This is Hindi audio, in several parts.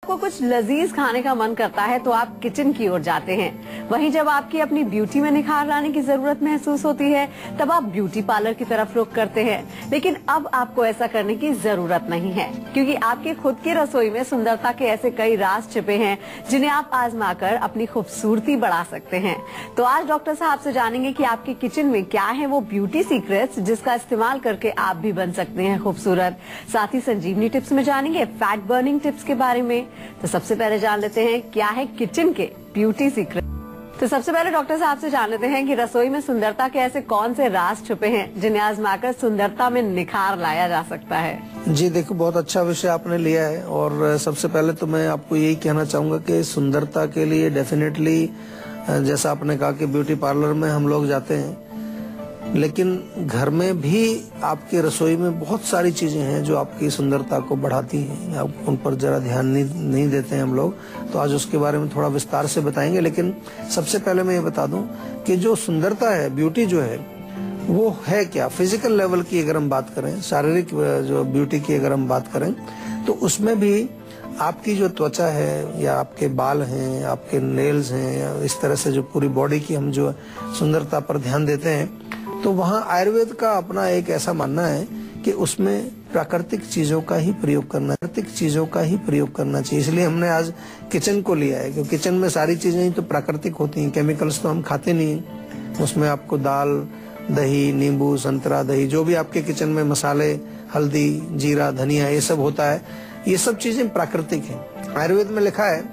आपको कुछ लजीज खाने का मन करता है तो आप किचन की ओर जाते हैं। वहीं जब आपकी अपनी ब्यूटी में निखार लाने की जरूरत महसूस होती है तब आप ब्यूटी पार्लर की तरफ रुख करते हैं। लेकिन अब आपको ऐसा करने की जरूरत नहीं है, क्योंकि आपके खुद की रसोई में सुंदरता के ऐसे कई राज छिपे हैं जिन्हें आप आजमाकर अपनी खूबसूरती बढ़ा सकते हैं। तो आज डॉक्टर साहब से जानेंगे कि आपके किचन में क्या है वो ब्यूटी सीक्रेट्स जिसका इस्तेमाल करके आप भी बन सकते हैं खूबसूरत। साथ ही संजीवनी टिप्स में जानेंगे फैट बर्निंग टिप्स के बारे में। तो सबसे पहले जान लेते हैं क्या है किचन के ब्यूटी सीक्रेट। तो सबसे पहले डॉक्टर साहब से जान लेते हैं कि रसोई में सुंदरता के ऐसे कौन से राज छुपे हैं जिन्हें आजमाकर सुंदरता में निखार लाया जा सकता है। जी देखो, बहुत अच्छा विषय आपने लिया है और सबसे पहले तो मैं आपको यही कहना चाहूंगा कि सुंदरता के लिए डेफिनेटली जैसा आपने कहा कि ब्यूटी पार्लर में हम लोग जाते हैं, लेकिन घर में भी आपकी रसोई में बहुत सारी चीजें हैं जो आपकी सुंदरता को बढ़ाती हैं। आप उन पर जरा ध्यान नहीं देते हैं हम लोग, तो आज उसके बारे में थोड़ा विस्तार से बताएंगे। लेकिन सबसे पहले मैं ये बता दूं कि जो सुंदरता है, ब्यूटी जो है वो है क्या। फिजिकल लेवल की अगर हम बात करें, शारीरिक जो ब्यूटी की अगर हम बात करें, तो उसमें भी आपकी जो त्वचा है या आपके बाल हैं, आपके नेल्स हैं, या इस तरह से जो पूरी बॉडी की हम जो सुंदरता पर ध्यान देते हैं, तो वहाँ आयुर्वेद का अपना एक ऐसा मानना है कि उसमें प्राकृतिक चीजों का ही प्रयोग करना चाहिए। इसलिए हमने आज किचन को लिया है, क्योंकि किचन में सारी चीजें ही तो प्राकृतिक होती हैं। केमिकल्स तो हम खाते नहीं। उसमें आपको दाल, दही, नींबू, संतरा, दही, जो भी आपके किचन में मसाले, हल्दी, जीरा, धनिया, ये सब होता है, ये सब चीजें प्राकृतिक हैं। आयुर्वेद में लिखा है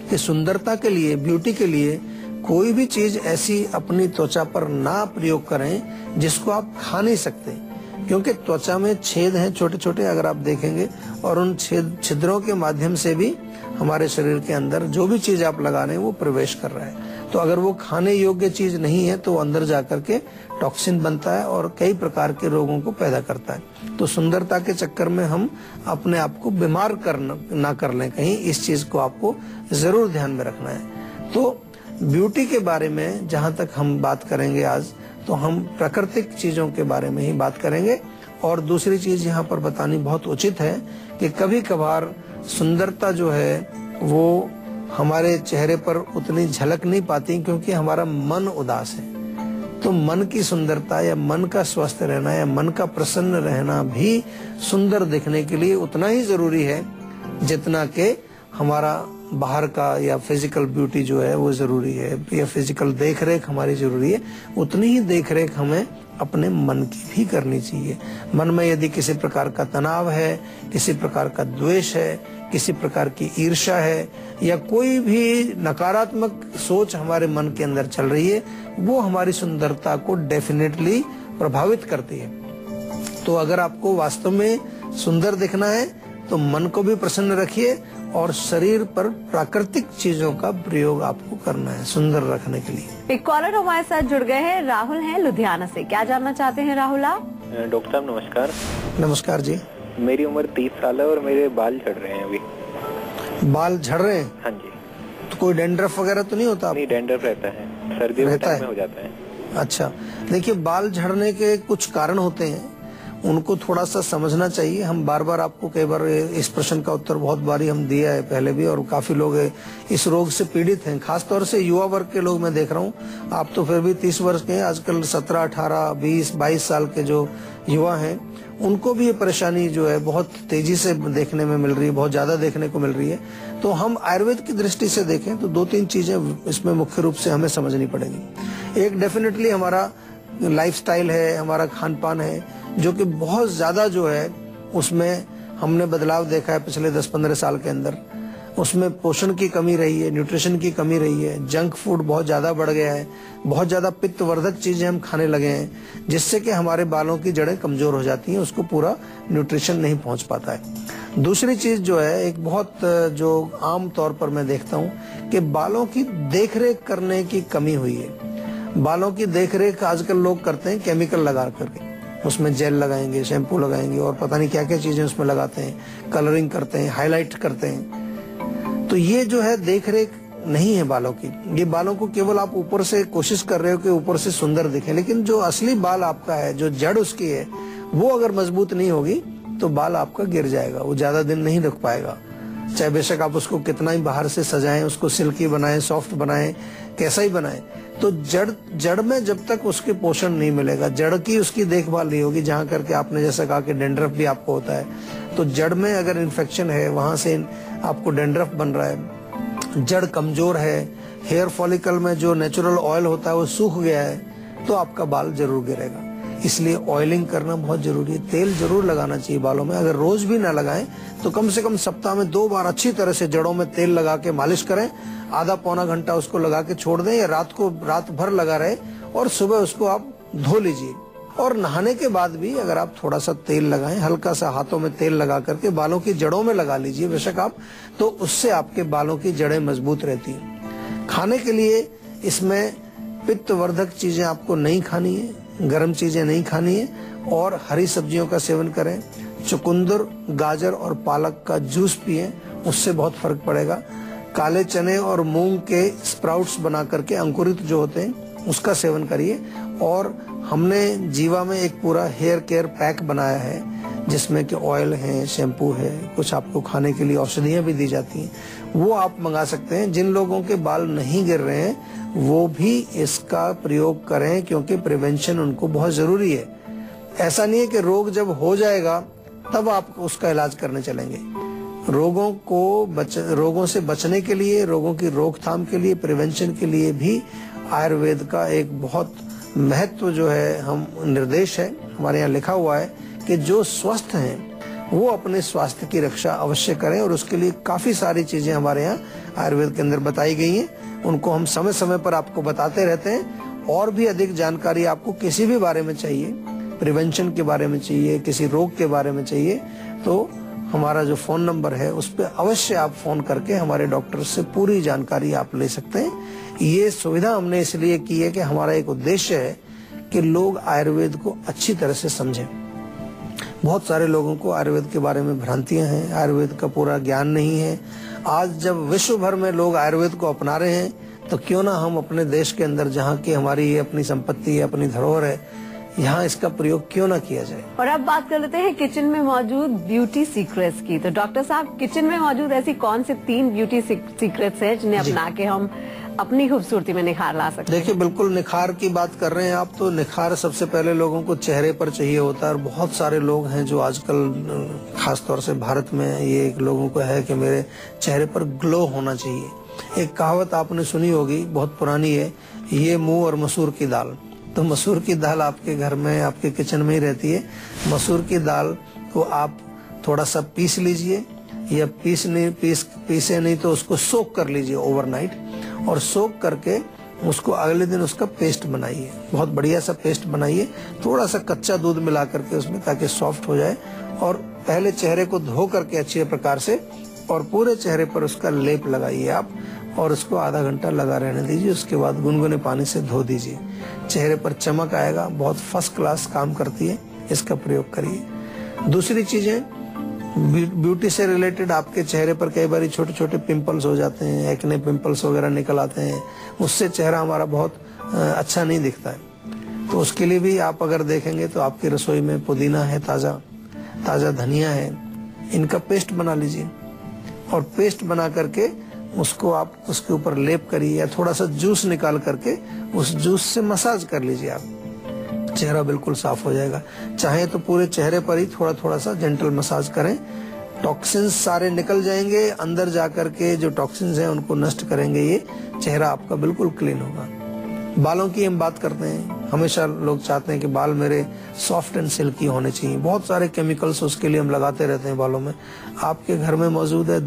कि सुंदरता के लिए, ब्यूटी के लिए कोई भी चीज ऐसी अपनी त्वचा पर ना प्रयोग करें जिसको आप खा नहीं सकते, क्योंकि त्वचा में छेद हैं छोटे छोटे, अगर आप देखेंगे, और उन छिद्रों के माध्यम से भी हमारे शरीर के अंदर जो भी चीज आप लगा रहे हैं वो प्रवेश कर रहा है। तो अगर वो खाने योग्य चीज नहीं है तो अंदर जाकर के टॉक्सिन बनता है और कई प्रकार के रोगों को पैदा करता है। तो सुंदरता के चक्कर में हम अपने आप को बीमार ना कर लें कहीं, इस चीज को आपको जरूर ध्यान में रखना है। तो ब्यूटी के बारे में जहाँ तक हम बात करेंगे आज, तो हम प्राकृतिक चीजों के बारे में ही बात करेंगे। और दूसरी चीज यहाँ पर बतानी बहुत उचित है कि कभी कभार सुंदरता जो है वो हमारे चेहरे पर उतनी झलक नहीं पाती, क्योंकि हमारा मन उदास है। तो मन की सुंदरता या मन का स्वस्थ रहना या मन का प्रसन्न रहना भी सुंदर दिखने के लिए उतना ही जरूरी है जितना कि हमारा बाहर का या फिजिकल ब्यूटी जो है वो जरूरी है, या फिजिकल देखरेख हमारी जरूरी है। उतनी ही देखरेख हमें अपने मन की भी करनी चाहिए। मन में यदि किसी प्रकार का तनाव है, किसी प्रकार का द्वेष है, किसी प्रकार की ईर्ष्या है, या कोई भी नकारात्मक सोच हमारे मन के अंदर चल रही है, वो हमारी सुंदरता को डेफिनेटली प्रभावित करती है। तो अगर आपको वास्तव में सुंदर दिखना है तो मन को भी प्रसन्न रखिए और शरीर पर प्राकृतिक चीजों का प्रयोग आपको करना है सुंदर रखने के लिए। एक कॉलर हमारे साथ जुड़ गए हैं, राहुल हैं लुधियाना से। क्या जानना चाहते हैं राहुल आप? डॉक्टर साहब नमस्कार। नमस्कार जी। मेरी उम्र 30 साल है और मेरे बाल झड़ रहे हैं अभी। बाल झड़ रहे हैं? हाँ जी। तो कोई डैंड्रफ वगैरह तो नहीं होता? नहीं, डैंड्रफ रहता है, सर्दियों के टाइम में हो जाता है। अच्छा, देखिए, बाल झड़ने के कुछ कारण होते हैं, उनको थोड़ा सा समझना चाहिए। हम बार बार आपको कई बार इस प्रश्न का उत्तर बहुत बारी हम दिया है पहले भी, और काफी लोग इस रोग से पीड़ित हैं, खासतौर से युवा वर्ग के लोग मैं देख रहा हूँ। आप तो फिर भी 30 वर्ष के हैं, आजकल 17, 18, 20, 22 साल के जो युवा हैं उनको भी ये परेशानी जो है बहुत तेजी से देखने में मिल रही है, बहुत ज्यादा देखने को मिल रही है। तो हम आयुर्वेद की दृष्टि से देखें तो 2-3 चीजें इसमें मुख्य रूप से हमें समझनी पड़ेगी। एक डेफिनेटली हमारा लाइफस्टाइल है, हमारा खान पान है, जो कि बहुत ज्यादा जो है उसमें हमने बदलाव देखा है पिछले 10-15 साल के अंदर। उसमें पोषण की कमी रही है, न्यूट्रिशन की कमी रही है, जंक फूड बहुत ज्यादा बढ़ गया है, बहुत ज्यादा पित्तवर्धक चीजें हम खाने लगे हैं, जिससे कि हमारे बालों की जड़ें कमजोर हो जाती हैं, उसको पूरा न्यूट्रिशन नहीं पहुंच पाता है। दूसरी चीज जो है, एक बहुत जो आम तौर पर मैं देखता हूँ कि बालों की देखरेख करने की कमी हुई है। बालों की देखरेख आजकल लोग करते हैं केमिकल लगा करके, उसमें जेल लगाएंगे, शैम्पू लगाएंगे और पता नहीं क्या क्या चीजें उसमें लगाते हैं, कलरिंग करते हैं, हाईलाइट करते हैं। तो ये जो है देखरेख नहीं है बालों की। ये बालों को केवल आप ऊपर से कोशिश कर रहे हो कि ऊपर से सुंदर दिखे, लेकिन जो असली बाल आपका है, जो जड़ उसकी है, वो अगर मजबूत नहीं होगी तो बाल आपका गिर जाएगा, वो ज्यादा दिन नहीं रख पाएगा। चाहे बेशक आप उसको कितना ही बाहर से सजाएं, उसको सिल्की बनाएं, सॉफ्ट बनाएं, कैसा ही बनाएं, तो जड़ में जब तक उसके पोषण नहीं मिलेगा, जड़ की उसकी देखभाल नहीं होगी, जहां करके आपने जैसा कहा कि डेंड्रफ भी आपको होता है, तो जड़ में अगर इन्फेक्शन है, वहां से आपको डेंड्रफ बन रहा है, जड़ कमजोर है, हेयर फॉलिकल में जो नेचुरल ऑयल होता है वो सूख गया है, तो आपका बाल जरूर गिरेगा। इसलिए ऑयलिंग करना बहुत जरूरी है। तेल जरूर लगाना चाहिए बालों में, अगर रोज भी ना लगाएं तो कम से कम सप्ताह में 2 बार अच्छी तरह से जड़ों में तेल लगा के मालिश करें, आधा पौना घंटा उसको लगा के छोड़ दें, या रात भर लगा रहे और सुबह उसको आप धो लीजिए। और नहाने के बाद भी अगर आप थोड़ा सा तेल लगाएं, हल्का सा हाथों में तेल लगा करके बालों की जड़ों में लगा लीजिए बेशक आप, तो उससे आपके बालों की जड़ें मजबूत रहती हैं। खाने के लिए इसमें पित्तवर्धक चीजें आपको नहीं खानी है, गर्म चीजें नहीं खानी है, और हरी सब्जियों का सेवन करें। चुकंदर, गाजर और पालक का जूस पिएं, उससे बहुत फर्क पड़ेगा। काले चने और मूंग के स्प्राउट्स बना करके, अंकुरित जो होते हैं, उसका सेवन करिए। और हमने जीवा में एक पूरा हेयर केयर पैक बनाया है, जिसमें कि ऑयल है, शैम्पू है, कुछ आपको खाने के लिए औषधियां भी दी जाती हैं, वो आप मंगा सकते हैं। जिन लोगों के बाल नहीं गिर रहे हैं वो भी इसका प्रयोग करें, क्योंकि प्रिवेंशन उनको बहुत जरूरी है। ऐसा नहीं है कि रोग जब हो जाएगा तब आप उसका इलाज करने चलेंगे। रोगों से बचने के लिए, रोगों की रोकथाम के लिए, प्रिवेंशन के लिए भी आयुर्वेद का एक बहुत महत्व जो है, हम निर्देश है हमारे यहाँ लिखा हुआ है कि जो स्वस्थ हैं वो अपने स्वास्थ्य की रक्षा अवश्य करें, और उसके लिए काफी सारी चीजें हमारे यहाँ आयुर्वेद के अंदर बताई गई हैं। उनको हम समय समय पर आपको बताते रहते हैं। और भी अधिक जानकारी आपको किसी भी बारे में चाहिए, प्रिवेंशन के बारे में चाहिए, किसी रोग के बारे में चाहिए, तो हमारा जो फोन नंबर है उस पर अवश्य आप फोन करके हमारे डॉक्टर से पूरी जानकारी आप ले सकते हैं। ये सुविधा हमने इसलिए की है कि हमारा एक उद्देश्य है कि लोग आयुर्वेद को अच्छी तरह से समझें। बहुत सारे लोगों को आयुर्वेद के बारे में भ्रांतियां हैं, आयुर्वेद का पूरा ज्ञान नहीं है। आज जब विश्व भर में लोग आयुर्वेद को अपना रहे हैं, तो क्यों ना हम अपने देश के अंदर, जहाँ की हमारी ये अपनी संपत्ति है, अपनी धरोहर है, यहाँ इसका प्रयोग क्यों ना किया जाए। और अब बात कर लेते हैं किचन में मौजूद ब्यूटी सीक्रेट्स की। तो डॉक्टर साहब, किचन में मौजूद ऐसी कौन सी 3 ब्यूटी सीक्रेट्स हैं जिन्हें अपना के हम अपनी खूबसूरती में निखार ला सकते हैं? देखिए, बिल्कुल निखार की बात कर रहे हैं आप, तो निखार सबसे पहले लोगों को चेहरे पर चाहिए होता है। और बहुत सारे लोग हैं जो आजकल, खासतौर से भारत में, ये लोगों को है कि मेरे चेहरे पर ग्लो होना चाहिए। एक कहावत आपने सुनी होगी, बहुत पुरानी है, ये मुंह और मसूर की दाल। तो मसूर की दाल आपके घर में, आपके किचन में ही रहती है। मसूर की दाल को आप थोड़ा सा पीस लीजिए, या पीसे नहीं तो उसको सोक कर लीजिए ओवरनाइट, और सोक करके उसको अगले दिन उसका पेस्ट बनाइए, बहुत बढ़िया सा पेस्ट बनाइए। थोड़ा सा कच्चा दूध मिला करके उसमें, ताकि सॉफ्ट हो जाए। और पहले चेहरे को धो करके अच्छे प्रकार से, और पूरे चेहरे पर उसका लेप लगाइए आप, और उसको आधा घंटा लगा रहने दीजिए। उसके बाद गुनगुने पानी से धो दीजिए, चेहरे पर चमक आएगा, बहुत फर्स्ट क्लास काम करती है, इसका प्रयोग करिए। दूसरी चीजें, ब्यूटी से रिलेटेड, आपके चेहरे पर कई बार छोटे छोटे पिंपल्स हो जाते हैं, एक्ने पिंपल्स वगैरह निकल आते हैं, उससे चेहरा हमारा बहुत अच्छा नहीं दिखता है। तो उसके लिए भी आप अगर देखेंगे तो आपकी रसोई में पुदीना है, ताजा धनिया है, इनका पेस्ट बना लीजिए, और पेस्ट बना करके उसको आप उसके ऊपर लेप करिए, या थोड़ा सा जूस निकाल करके उस जूस से मसाज कर लीजिए, आप चेहरा बिल्कुल साफ हो जाएगा। चाहे तो पूरे चेहरे पर ही थोड़ा थोड़ा सा जेंटल मसाज करें, टॉक्सिन्स सारे निकल जाएंगे, अंदर जाकर के जो टॉक्सिन्स हैं उनको नष्ट करेंगे, ये चेहरा आपका बिल्कुल क्लीन होगा। बालों की हम बात करते हैं, हमेशा लोग चाहते हैं कि बाल मेरे सॉफ्ट एंड सिल्की होने चाहिए, बहुत सारे केमिकल्स उसके लिए हम लगाते रहते हैं बालों में। आपके घर में मौजूद है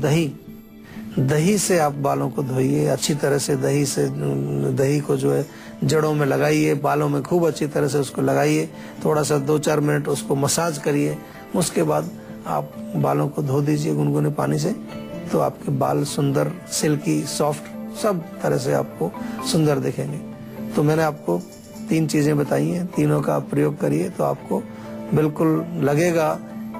दही से आप बालों को धोइए अच्छी तरह से, दही को जो है जड़ों में लगाइए, बालों में खूब अच्छी तरह से उसको लगाइए, थोड़ा सा 2-4 मिनट उसको मसाज करिए, उसके बाद आप बालों को धो दीजिए गुनगुने पानी से, तो आपके बाल सुंदर, सिल्की, सॉफ्ट, सब तरह से आपको सुंदर दिखेंगे। तो मैंने आपको 3 चीजें बताई हैं, तीनों का आप प्रयोग करिए, तो आपको बिल्कुल लगेगा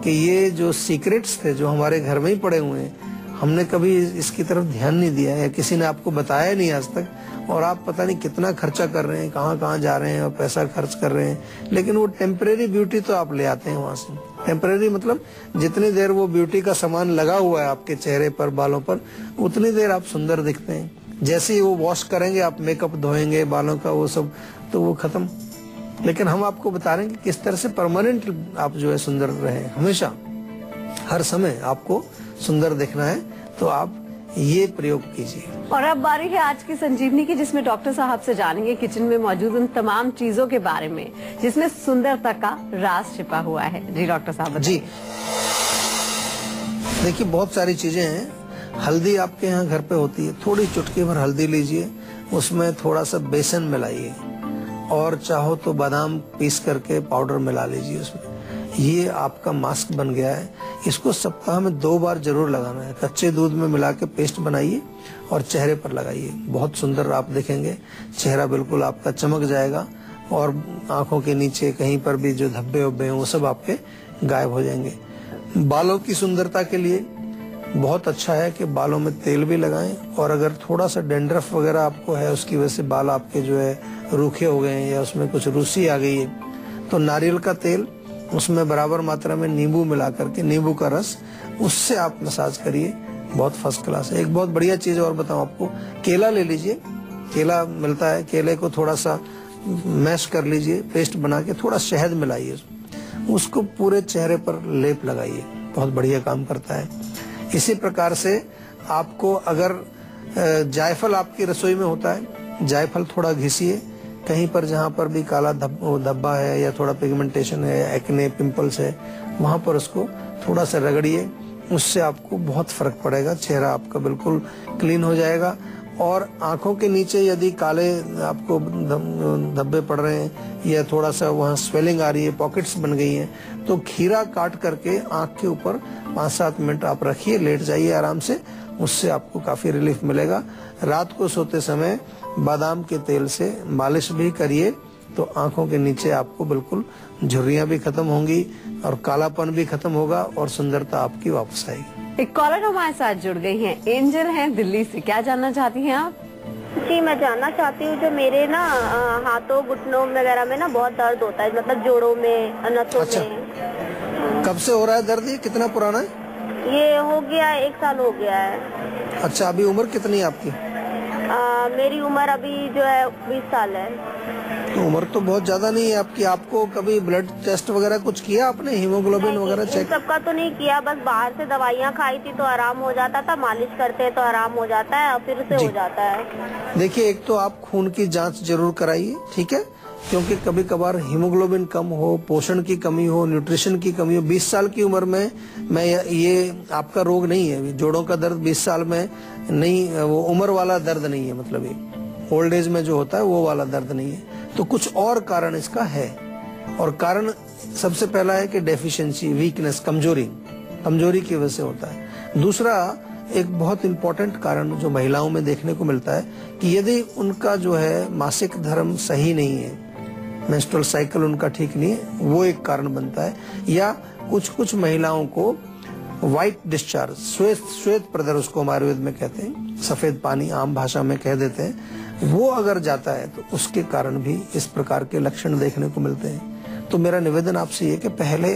कि ये जो सीक्रेट्स थे जो हमारे घर में ही पड़े हुए हैं, हमने कभी इसकी तरफ ध्यान नहीं दिया है, किसी ने आपको बताया नहीं आज तक, और आप पता नहीं कितना खर्चा कर रहे हैं, कहाँ कहाँ जा रहे हैं और पैसा खर्च कर रहे हैं। लेकिन वो टेम्परेरी ब्यूटी तो आप ले आते हैं वहां से। टेम्परेरी मतलब जितनी देर वो ब्यूटी का सामान लगा हुआ है आपके चेहरे पर, बालों पर, उतनी देर आप सुंदर दिखते हैं। जैसे ही वो वॉश करेंगे, आप मेकअप धोएंगे बालों का, वो सब तो वो खत्म। लेकिन हम आपको बता रहे हैं कि किस तरह से परमानेंट आप जो है सुंदर रहे, हमेशा हर समय आपको सुंदर दिखना है, तो आप ये प्रयोग कीजिए। और अब बारी है आज की संजीवनी की, जिसमें डॉक्टर साहब से जानेंगे किचन में मौजूद उन तमाम चीजों के बारे में जिसमें सुंदरता का राज छिपा हुआ है। जी डॉक्टर साहब जी, देखिए बहुत सारी चीजें हैं। हल्दी आपके यहाँ घर पे होती है, थोड़ी चुटकी भर हल्दी लीजिए, उसमें थोड़ा सा बेसन मिलाइए और चाहो तो बादाम पीस करके पाउडर मिला लीजिए उसमें। ये आपका मास्क बन गया है। इसको सप्ताह में 2 बार जरूर लगाना है। कच्चे दूध में मिला के पेस्ट बनाइए और चेहरे पर लगाइए। बहुत सुंदर आप दिखेंगे, चेहरा बिल्कुल आपका चमक जाएगा और आंखों के नीचे कहीं पर भी जो धब्बे उब्बे हैं वो सब आपके गायब हो जाएंगे। बालों की सुंदरता के लिए बहुत अच्छा है कि बालों में तेल भी लगाएं, और अगर थोड़ा सा डेंड्रफ वगैरह आपको है, उसकी वजह से बाल आपके जो है रूखे हो गए हैं या उसमें कुछ रूसी आ गई है, तो नारियल का तेल, उसमें बराबर मात्रा में नींबू मिला करके, नींबू का रस, उससे आप मसाज करिए। बहुत फर्स्ट क्लास है। एक बहुत बढ़िया चीज और बताऊं आपको, केला ले लीजिए, केला मिलता है, केले को थोड़ा सा मैश कर लीजिए, पेस्ट बना के थोड़ा शहद मिलाइए, उसको पूरे चेहरे पर लेप लगाइए, बहुत बढ़िया काम करता है। इसी प्रकार से आपको अगर जायफल आपकी रसोई में होता है, जायफल थोड़ा घिसिए, कहीं पर जहाँ पर भी काला धब्बा है या थोड़ा पिगमेंटेशन है, एक्ने, पिंपल्स है, वहां पर उसको थोड़ा सा रगड़िए, उससे आपको बहुत फर्क पड़ेगा, चेहरा आपका बिल्कुल क्लीन हो जाएगा। और आंखों के नीचे यदि काले आपको धब्बे पड़ रहे हैं या थोड़ा सा वहाँ स्वेलिंग आ रही है, पॉकेट्स बन गई हैं, तो खीरा काट करके आंख के ऊपर 5-7 मिनट आप रखिए, लेट जाइए आराम से, उससे आपको काफी रिलीफ मिलेगा। रात को सोते समय बादाम के तेल से मालिश भी करिए, तो आंखों के नीचे आपको बिल्कुल झुर्रियां भी खत्म होंगी और कालापन भी खत्म होगा और सुंदरता आपकी वापस आएगी। एक कॉलर हमारे साथ जुड़ गई हैं, एंजल हैं दिल्ली से। क्या जानना चाहती हैं आप? जी, मैं जानना चाहती हूँ, जो मेरे ना हाथों घुटनों वगैरह में ना बहुत दर्द होता है, मतलब जोड़ों में, नसों में। कब से हो रहा है दर्द? ये कितना पुराना है? ये हो गया 1 साल हो गया है। अच्छा, अभी उम्र कितनी है आपकी? मेरी उम्र अभी जो है 20 साल है। तो उम्र तो बहुत ज्यादा नहीं है आपकी। आपको कभी ब्लड टेस्ट वगैरह कुछ किया आपने, हीमोग्लोबिन वगैरह चेक? सबका तो नहीं किया, बस बाहर से दवाइयाँ खाई थी तो आराम हो जाता था, मालिश करते हैं तो आराम हो जाता है और फिर से हो जाता है। देखिए, एक तो आप खून की जांच जरूर कराइए, ठीक है, क्योंकि कभी कभार हीमोग्लोबिन कम हो, पोषण की कमी हो, न्यूट्रिशन की कमी हो। 20 साल की उम्र में ये आपका रोग नहीं है, जोड़ों का दर्द 20 साल में नहीं, वो उम्र वाला दर्द नहीं है, मतलब ये ओल्ड एज में जो होता है वो वाला दर्द नहीं है। तो कुछ और कारण इसका है, और कारण सबसे पहला है कि डेफिशिएंसी, वीकनेस, कमजोरी की वजह से होता है। दूसरा, एक बहुत इम्पोर्टेंट कारण जो महिलाओं में देखने को मिलता है कि यदि उनका जो है मासिक धर्म सही नहीं है, मेंस्ट्रुअल साइकिल उनका ठीक नहीं है, वो एक कारण बनता है। या कुछ महिलाओं को व्हाइट डिस्चार्ज, श्वेत प्रदर उसको हम आयुर्वेद में कहते हैं, सफेद पानी आम भाषा में कह देते हैं, वो अगर जाता है तो उसके कारण भी इस प्रकार के लक्षण देखने को मिलते हैं। तो मेरा निवेदन आपसे ये कि पहले